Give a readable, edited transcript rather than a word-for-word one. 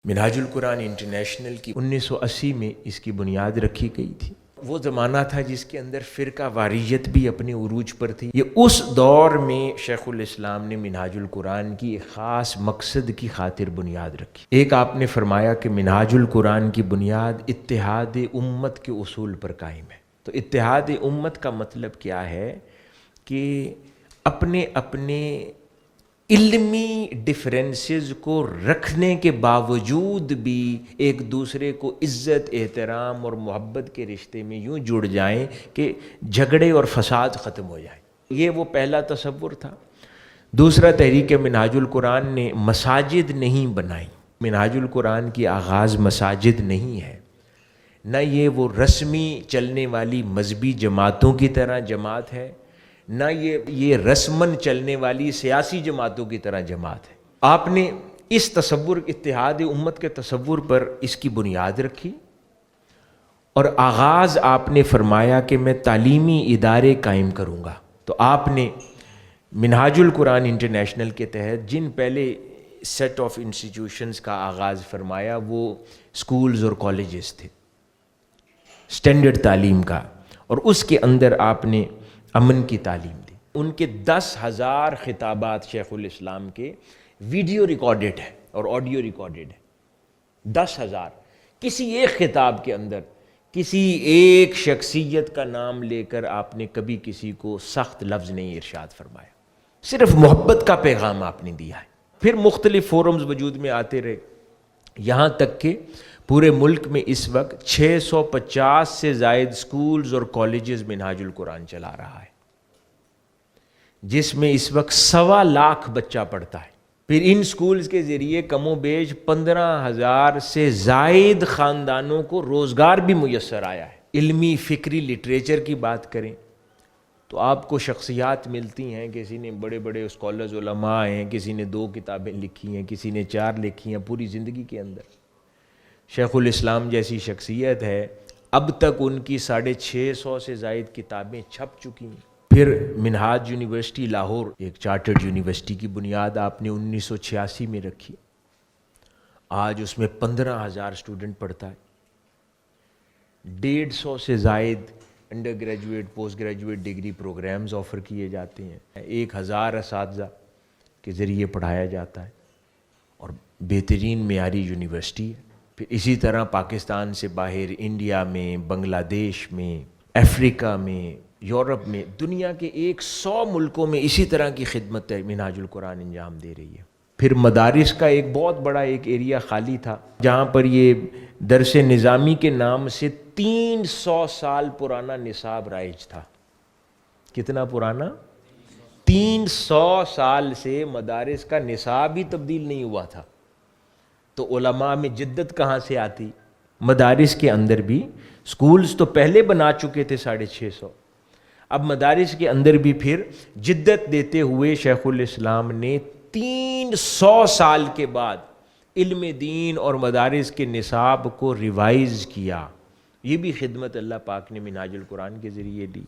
منہاج القرآن انٹرنیشنل کی 1980 میں اس کی بنیاد رکھی گئی تھی۔ وہ زمانہ تھا جس کے اندر فرقہ واریت بھی اپنے عروج پر تھی۔ یہ اس دور میں شیخ الاسلام نے منہاج القرآن کی ایک خاص مقصد کی خاطر بنیاد رکھی۔ ایک آپ نے فرمایا کہ منہاج القرآن کی بنیاد اتحاد امت کے اصول پر قائم ہے۔ تو اتحاد امت کا مطلب کیا ہے کہ اپنے اپنے علمی ڈفرینسز کو رکھنے کے باوجود بھی ایک دوسرے کو عزت، احترام اور محبت کے رشتے میں یوں جڑ جائیں کہ جھگڑے اور فساد ختم ہو جائیں۔ یہ وہ پہلا تصور تھا۔ دوسرا، تحریک منہاج القرآن نے مساجد نہیں بنائی۔ منہاج القرآن کی آغاز مساجد نہیں ہے، نہ یہ وہ رسمی چلنے والی مذہبی جماعتوں کی طرح جماعت ہے، نہ یہ رسماً چلنے والی سیاسی جماعتوں کی طرح جماعت ہے۔ آپ نے اس تصور، اتحاد امت کے تصور پر اس کی بنیاد رکھی، اور آغاز آپ نے فرمایا کہ میں تعلیمی ادارے قائم کروں گا۔ تو آپ نے منہاج القرآن انٹرنیشنل کے تحت جن پہلے سیٹ آف انسٹیٹیوشنز کا آغاز فرمایا وہ سکولز اور کالجز تھے، سٹینڈرڈ تعلیم کا، اور اس کے اندر آپ نے امن کی تعلیم دی۔ ان کے 10,000 خطابات شیخ الاسلام کے ویڈیو ریکارڈڈ ہے اور آڈیو ریکارڈڈ ہے۔ 10,000 کسی ایک خطاب کے اندر کسی ایک شخصیت کا نام لے کر آپ نے کبھی کسی کو سخت لفظ نہیں ارشاد فرمایا، صرف محبت کا پیغام آپ نے دیا ہے۔ پھر مختلف فورمز وجود میں آتے رہے، یہاں تک کہ پورے ملک میں اس وقت 650 سے زائد سکولز اور کالجز منہاج القرآن چلا رہا ہے، جس میں اس وقت 1.25 لاکھ بچہ پڑھتا ہے۔ پھر ان سکولز کے ذریعے کم و بیش 15,000 سے زائد خاندانوں کو روزگار بھی میسر آیا ہے۔ علمی فکری لٹریچر کی بات کریں تو آپ کو شخصیات ملتی ہیں، کسی نے بڑے بڑے اسکالرز علماء ہیں، کسی نے 2 کتابیں لکھی ہیں، کسی نے 4 لکھی ہیں پوری زندگی کے اندر۔ شیخ الاسلام جیسی شخصیت ہے، اب تک ان کی 650 سے زائد کتابیں چھپ چکی ہیں۔ پھر منہاج یونیورسٹی لاہور، ایک چارٹرڈ یونیورسٹی کی بنیاد آپ نے 1986 میں رکھی۔ آج اس میں 15,000 اسٹوڈنٹ پڑھتا ہے، 150 سے زائد undergraduate, postgraduate degree programmes offer کیے جاتے ہیں، 1000 اساتذہ کے ذریعے پڑھایا جاتا ہے، اور بہترین معیاری یونیورسٹی ہے۔ پھر اسی طرح پاکستان سے باہر انڈیا میں، بنگلہ دیش میں، افریقہ میں، یورپ میں، دنیا کے 100 ملکوں میں اسی طرح کی خدمت منہاج القرآن انجام دے رہی ہے۔ پھر مدارس کا ایک بہت بڑا ایک ایریا خالی تھا، جہاں پر یہ درس نظامی کے نام سے 300 سال پرانا نصاب رائج تھا۔ کتنا پرانا؟ 300 سال سے مدارس کا نصاب ہی تبدیل نہیں ہوا تھا۔ تو علماء میں جدت کہاں سے آتی؟ مدارس کے اندر بھی سکولز تو پہلے بنا چکے تھے 650، اب مدارس کے اندر بھی پھر جدت دیتے ہوئے شیخ الاسلام نے 300 سال کے بعد علم دین اور مدارس کے نصاب کو ریوائز کیا۔ یہ بھی خدمت اللہ پاک نے منہاج القرآن کے ذریعے دی۔